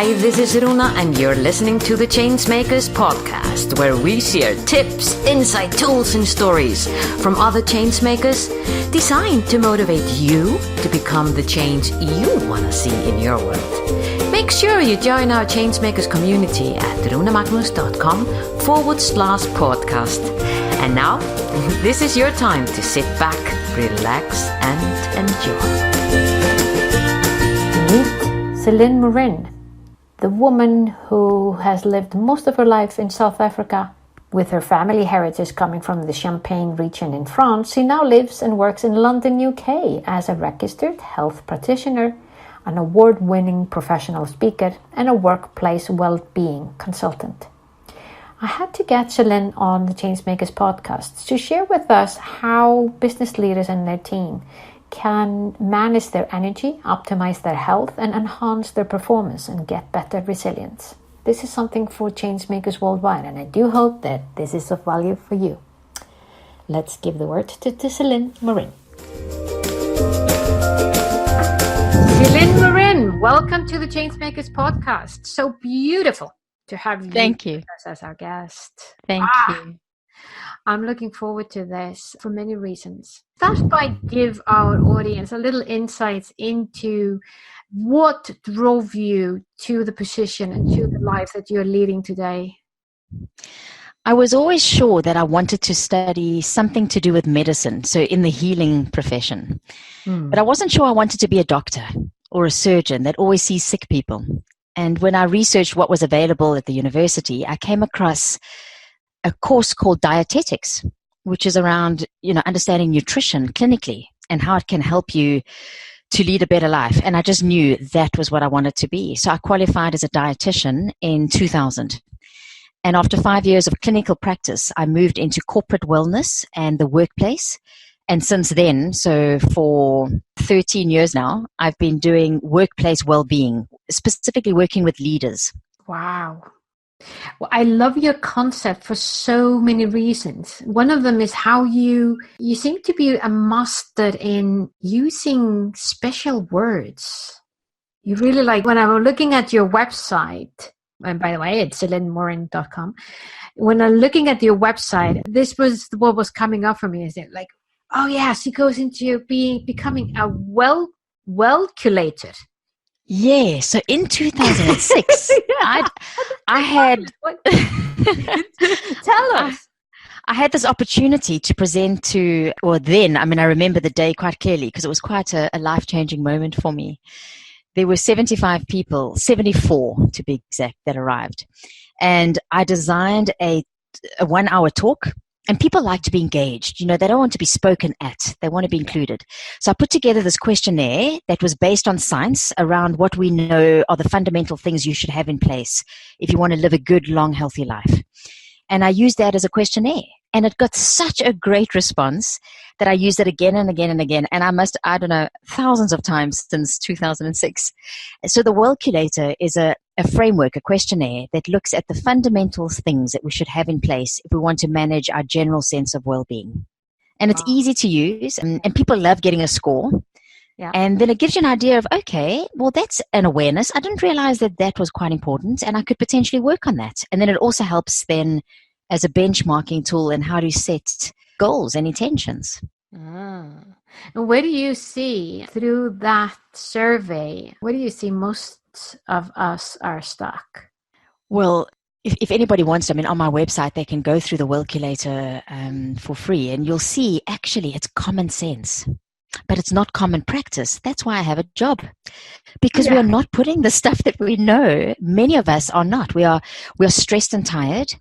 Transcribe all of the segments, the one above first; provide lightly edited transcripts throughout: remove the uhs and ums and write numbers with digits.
Hi, this is Runa, and you're listening to the Changemakers podcast, where we share tips, insight, tools, and stories from other changemakers designed to motivate you to become the change you want to see in your world. Make sure you join our Changemakers community at runamagnus.com/podcast. And now, this is your time to sit back, relax, and enjoy. Meet Celynn Morin, the woman who has lived most of her life in South Africa. With her family heritage coming from the Champagne region in France, she now lives and works in London, UK as a registered health practitioner, an award-winning professional speaker, and a workplace well-being consultant. I had to get Celynn on the Changemakers podcast to share with us how business leaders and their team can manage their energy, optimize their health, and enhance their performance and get better resilience. This is something for changemakers worldwide, and I do hope that this is of value for you. Let's give the word to Celynn Morin. Celynn Morin, welcome to the Changemakers podcast. So beautiful to have you, Thank you. as our guest. Thank you. I'm looking forward to this for many reasons. Start by give our audience a little insights into what drove you to the position and to the life that you're leading today. I was always sure that I wanted to study something to do with medicine, so in the healing profession. But I wasn't sure I wanted to be a doctor or a surgeon that always sees sick people. And when I researched what was available at the university, I came across a course called dietetics, which is around, understanding nutrition clinically and how it can help you to lead a better life. And I just knew that was what I wanted to be. So I qualified as a dietitian in 2000. And after 5 years of clinical practice, I moved into corporate wellness and the workplace. And since then, so for 13 years now, I've been doing workplace well-being, specifically working with leaders. Wow. Well, I love your concept for so many reasons. One of them is how you seem to be a master in using special words. You really like, when I was looking at your website, and by the way, it's celynmorin.com. When I'm looking at your website, this was what was coming up for me. Is it like, oh yeah, she goes into becoming a well-culator. Yeah, so in 2006, I had... Tell us. I had this opportunity to present to, I remember the day quite clearly because it was quite a life-changing moment for me. There were 75 people, 74 to be exact, that arrived. And I designed a 1-hour talk. And people like to be engaged. They don't want to be spoken at. They want to be included. So I put together this questionnaire that was based on science around what we know are the fundamental things you should have in place if you want to live a good, long, healthy life. And I used that as a questionnaire. And it got such a great response that I used it again and again and again. And thousands of times since 2006. So the Wellculator is a framework, a questionnaire that looks at the fundamental things that we should have in place if we want to manage our general sense of well-being. And it's easy to use, and people love getting a score. Yeah. And then it gives you an idea of, okay, well, that's an awareness. I didn't realize that was quite important, and I could potentially work on that. And then it also helps then as a benchmarking tool in how to set goals and intentions. And where do you see, through that survey, where do you see most of us are stuck? Well, if anybody wants to, on my website, they can go through the Wellculator for free, and you'll see, actually, it's common sense. But it's not common practice. That's why I have a job. Because we are not putting the stuff that we know. Many of us are not. We are stressed and tired.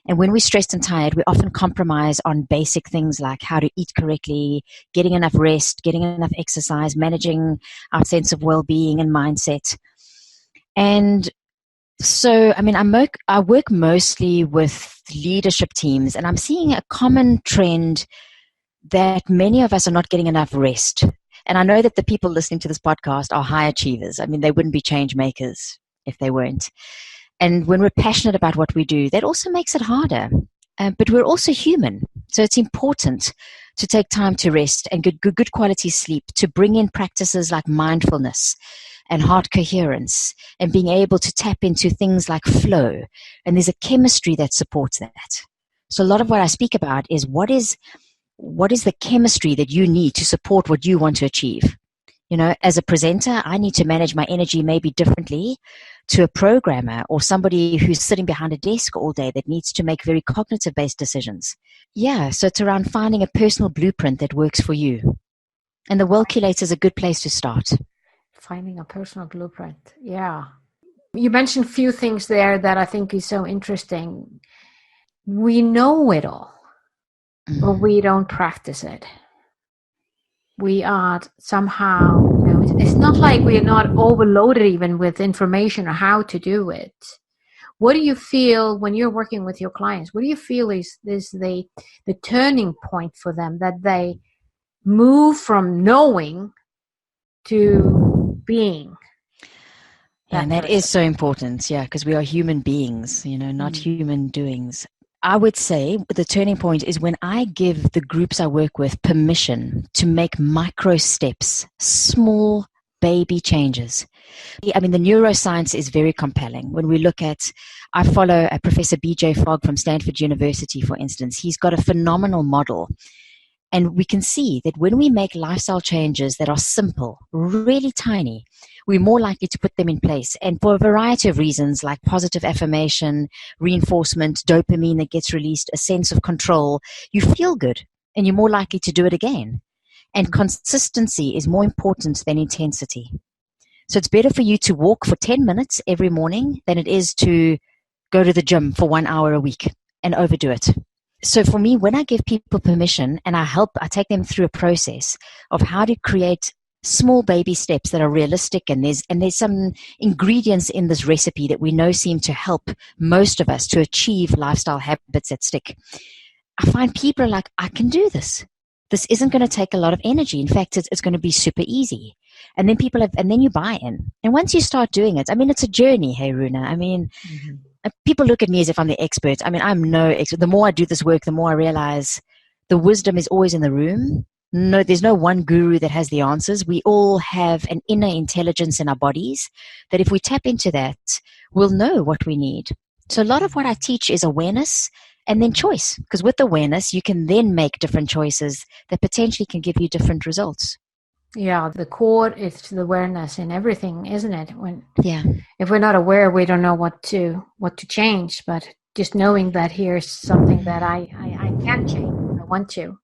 And when we're stressed and tired, we often compromise on basic things like how to eat correctly, getting enough rest, getting enough exercise, managing our sense of well-being and mindset. And so, I work mostly with leadership teams, and I'm seeing a common trend that many of us are not getting enough rest. And I know that the people listening to this podcast are high achievers. They wouldn't be change makers if they weren't. And when we're passionate about what we do, that also makes it harder. But we're also human. So it's important to take time to rest and good quality sleep, to bring in practices like mindfulness, and heart coherence and being able to tap into things like flow. And there's a chemistry that supports that. So a lot of what I speak about is what is the chemistry that you need to support what you want to achieve. You know, as a presenter, I need to manage my energy maybe differently to a programmer or somebody who's sitting behind a desk all day that needs to make very cognitive-based decisions. Yeah, so it's around finding a personal blueprint that works for you. And the Wellculator is a good place to start. Finding a personal blueprint. Yeah. You mentioned a few things there that I think is so interesting. We know it all, but we don't practice it. We are somehow, it's not like we are not overloaded even with information on how to do it. What do you feel when you're working with your clients? What do you feel is the turning point for them, that they move from knowing to being? And that is so important, because we are human beings, not human doings. I would say the turning point is when I give the groups I work with permission to make micro steps, small baby changes. I mean, the neuroscience is very compelling. When we look at, I follow a Professor B.J. Fogg from Stanford University, for instance. He's got a phenomenal model. And we can see that when we make lifestyle changes that are simple, really tiny, we're more likely to put them in place. And for a variety of reasons, like positive affirmation, reinforcement, dopamine that gets released, a sense of control, you feel good and you're more likely to do it again. And consistency is more important than intensity. So it's better for you to walk for 10 minutes every morning than it is to go to the gym for 1 hour a week and overdo it. So for me, when I give people permission and I take them through a process of how to create small baby steps that are realistic, and there's some ingredients in this recipe that we know seem to help most of us to achieve lifestyle habits that stick. I find people are like, I can do this. This isn't going to take a lot of energy. In fact, it's going to be super easy. And then and then you buy in. And once you start doing it, I mean, it's a journey, hey, Runa. I mean, people look at me as if I'm the expert. I mean, I'm no expert. The more I do this work, the more I realize the wisdom is always in the room. No, there's no one guru that has the answers. We all have an inner intelligence in our bodies that if we tap into that, we'll know what we need. So a lot of what I teach is awareness and then choice. Because with awareness, you can then make different choices that potentially can give you different results. Yeah, the core is the awareness in everything, isn't it? If we're not aware, we don't know what to change. But just knowing that here's something that I can change, I want to.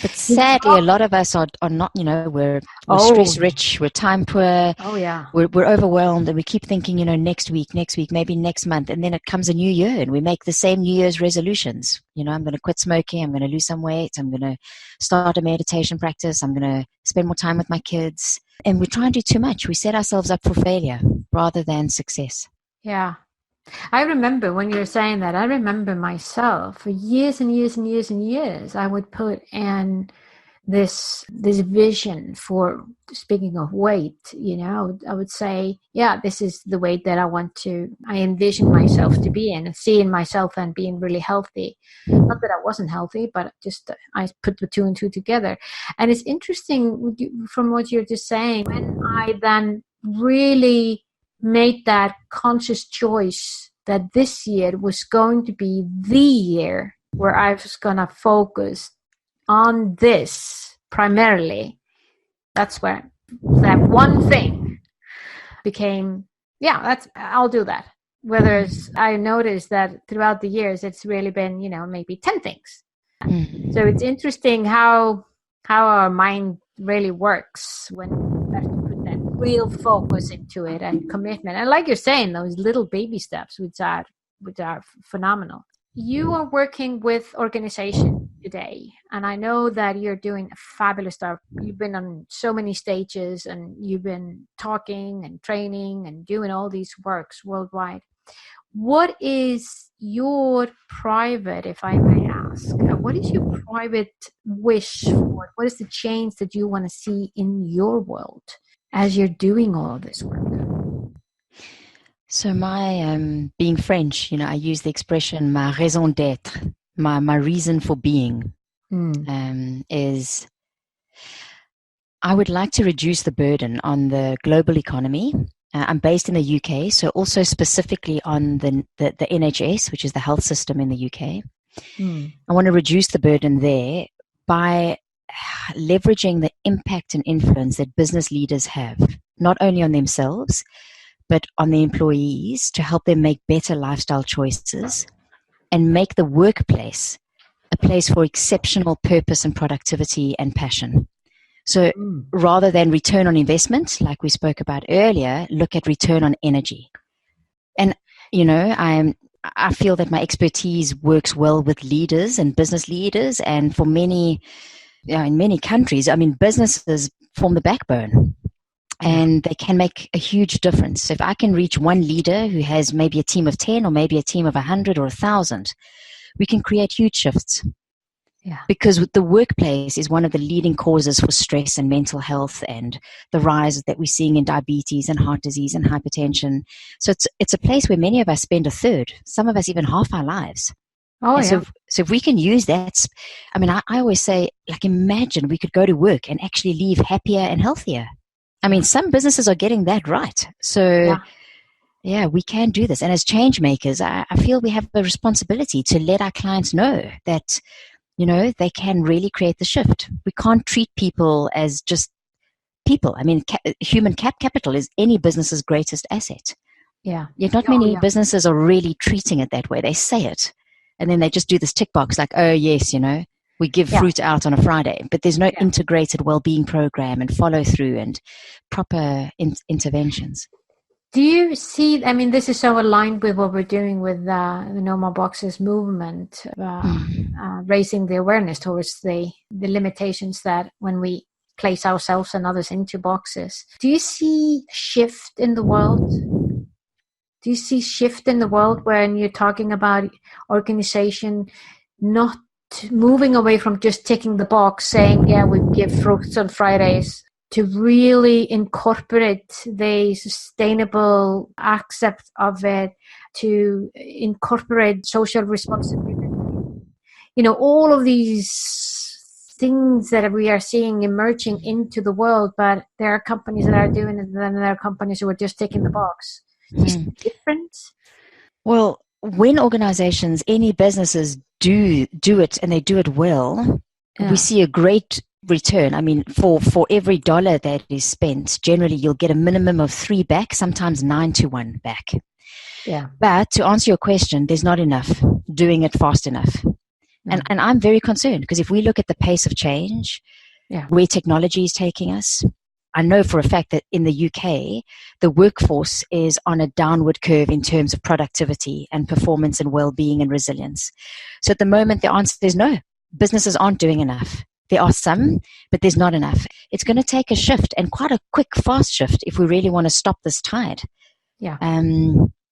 But sadly, a lot of us are not. We're stress rich, we're time poor. Oh yeah, we're overwhelmed, and we keep thinking, next week, maybe next month, and then it comes a new year, and we make the same New Year's resolutions. I'm going to quit smoking. I'm going to lose some weight. I'm going to start a meditation practice. I'm going to spend more time with my kids. And we try and do too much. We set ourselves up for failure rather than success. Yeah. I remember when you were saying that, I remember myself for years and years and years and years, I would put in this vision for, speaking of weight, I would say, yeah, this is the weight that I envision myself to be in, and seeing myself and being really healthy. Not that I wasn't healthy, but just I put the two and two together. And it's interesting from what you're just saying, when I then really made that conscious choice that this year was going to be the year where I was going to focus on this primarily. That's where that one thing became, I'll do that. Whereas I noticed that throughout the years, it's really been, maybe 10 things. So it's interesting how our mind really works when we have to put that real focus into it and commitment. And like you're saying, those little baby steps, which are phenomenal. You are working with organization today, and I know that you're doing fabulous stuff. You've been on so many stages, and you've been talking and training and doing all these works worldwide. What is your private, if I may ask, what is your private wish for? What is the change that you want to see in your world as you're doing all of this work? So my, being French, I use the expression ma raison d'être, my reason for being, is I would like to reduce the burden on the global economy I'm based in the UK, so also specifically on the NHS, which is the health system in the UK. I want to reduce the burden there by leveraging the impact and influence that business leaders have, not only on themselves, but on the employees, to help them make better lifestyle choices and make the workplace a place for exceptional purpose and productivity and passion. So rather than return on investment, like we spoke about earlier, look at return on energy. And, I feel that my expertise works well with leaders and business leaders. And for many, in many countries, businesses form the backbone. And they can make a huge difference. So if I can reach one leader who has maybe a team of 10 or maybe a team of 100 or 1,000, we can create huge shifts. Yeah. Because the workplace is one of the leading causes for stress and mental health and the rise that we're seeing in diabetes and heart disease and hypertension. So it's a place where many of us spend a third, some of us even half our lives. Oh, So if we can use that, I always say, imagine we could go to work and actually leave happier and healthier. Some businesses are getting that right. So yeah, we can do this. And as change makers, I feel we have a responsibility to let our clients know that they can really create the shift. We can't treat people as just people. Human capital is any business's greatest asset. Yeah. Yet not many businesses are really treating it that way. They say it, and then they just do this tick box like, oh, yes, we give fruit out on a Friday, but there's no integrated well-being program and follow-through and proper interventions. Do you see, this is so aligned with what we're doing with the No More Boxes movement, raising the awareness towards the limitations that when we place ourselves and others into boxes. Do you see shift in the world? Do you see shift in the world when you're talking about organization not moving away from just ticking the box, saying, yeah, we give fruits on Fridays, to really incorporate the sustainable aspect of it, to incorporate social responsibility? All of these things that we are seeing emerging into the world, but there are companies that are doing it, and then there are companies who are just ticking the box. Is it different? Well, when organizations, any businesses do it and they do it well, we see a great return. For every dollar that is spent, generally you'll get a minimum of 3 back, sometimes 9 to 1 back. Yeah. But to answer your question, there's not enough doing it fast enough. And I'm very concerned because if we look at the pace of change, where technology is taking us, I know for a fact that in the UK, the workforce is on a downward curve in terms of productivity and performance and well-being and resilience. So at the moment, the answer is no. Businesses aren't doing enough. There are some, but there's not enough. It's going to take a shift, and quite a quick, fast shift, if we really want to stop this tide. Yeah.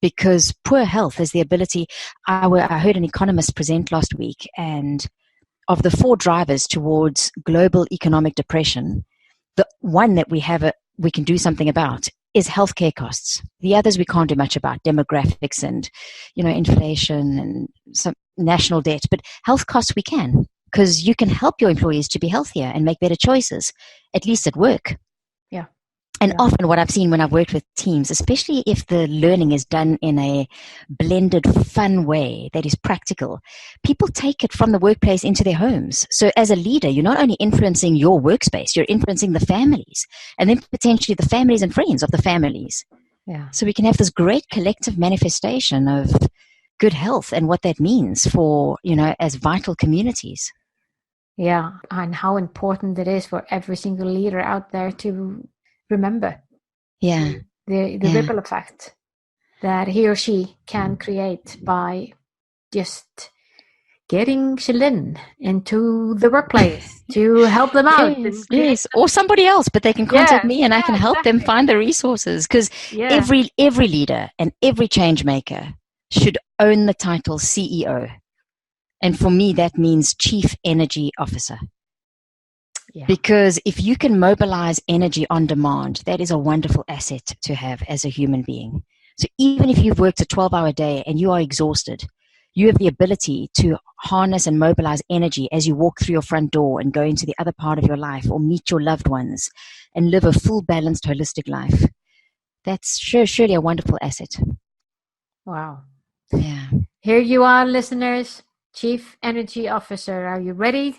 Because poor health is the ability. I heard an economist present last week, and of the 4 drivers towards global economic depression, the one that we can do something about is healthcare costs. The others we can't do much about, demographics and inflation and some national debt. But health costs we can, because you can help your employees to be healthier and make better choices, at least at work. Yeah. And often what I've seen when I've worked with teams, especially if the learning is done in a blended, fun way that is practical, people take it from the workplace into their homes. So as a leader, you're not only influencing your workspace, you're influencing the families, and then potentially the families and friends of the families. Yeah. So we can have this great collective manifestation of good health and what that means for, as vital communities. Yeah. And how important it is for every single leader out there to remember the ripple effect that he or she can create by just getting Celynn into the workplace to help them out. Yes, or somebody else, but they can contact me and I can help them find the resources, because every leader and every change maker should own the title CEO. And for me, that means Chief Energy Officer. Yeah. Because if you can mobilize energy on demand, that is a wonderful asset to have as a human being. So even if you've worked a 12-hour day and you are exhausted, you have the ability to harness and mobilize energy as you walk through your front door and go into the other part of your life or meet your loved ones and live a full, balanced, holistic life. that's surely a wonderful asset. Wow. Yeah. Here you are, listeners. Chief Energy Officer. Are you ready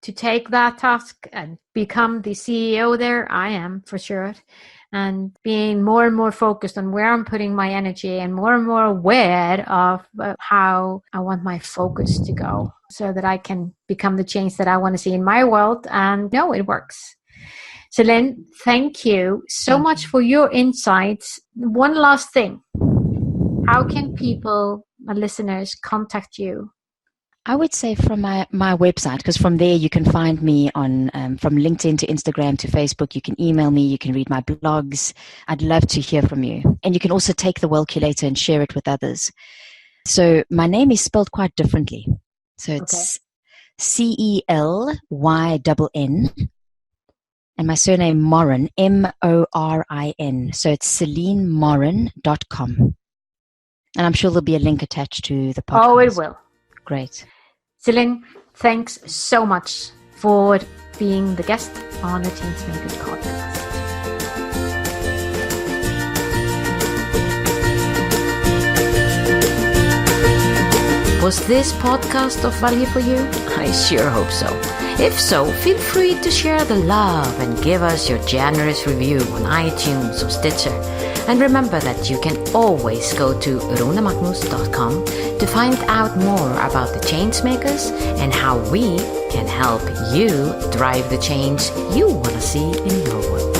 to take that task and become the CEO there? I am, for sure. And being more and more focused on where I'm putting my energy and more aware of how I want my focus to go so that I can become the change that I want to see in my world. And no, it works. Celynn, thank you so much for your insights. One last thing. How can people, my listeners, contact you? I would say from my website, because from there you can find me on from LinkedIn to Instagram to Facebook. You can email me. You can read my blogs. I'd love to hear from you. And you can also take the Wellculator and share it with others. So my name is spelled quite differently. So it's Celynn, and my surname Morin, Morin. So it's CelynNMorin.com. And I'm sure there'll be a link attached to the podcast. Oh, it will. Great. Celynn, thanks so much for being the guest on the Changemakers podcast. Was this podcast of value for you? I sure hope so. If so, feel free to share the love and give us your generous review on iTunes or Stitcher. And remember that you can always go to runemagnus.com to find out more about the Changemakers and how we can help you drive the change you want to see in your world.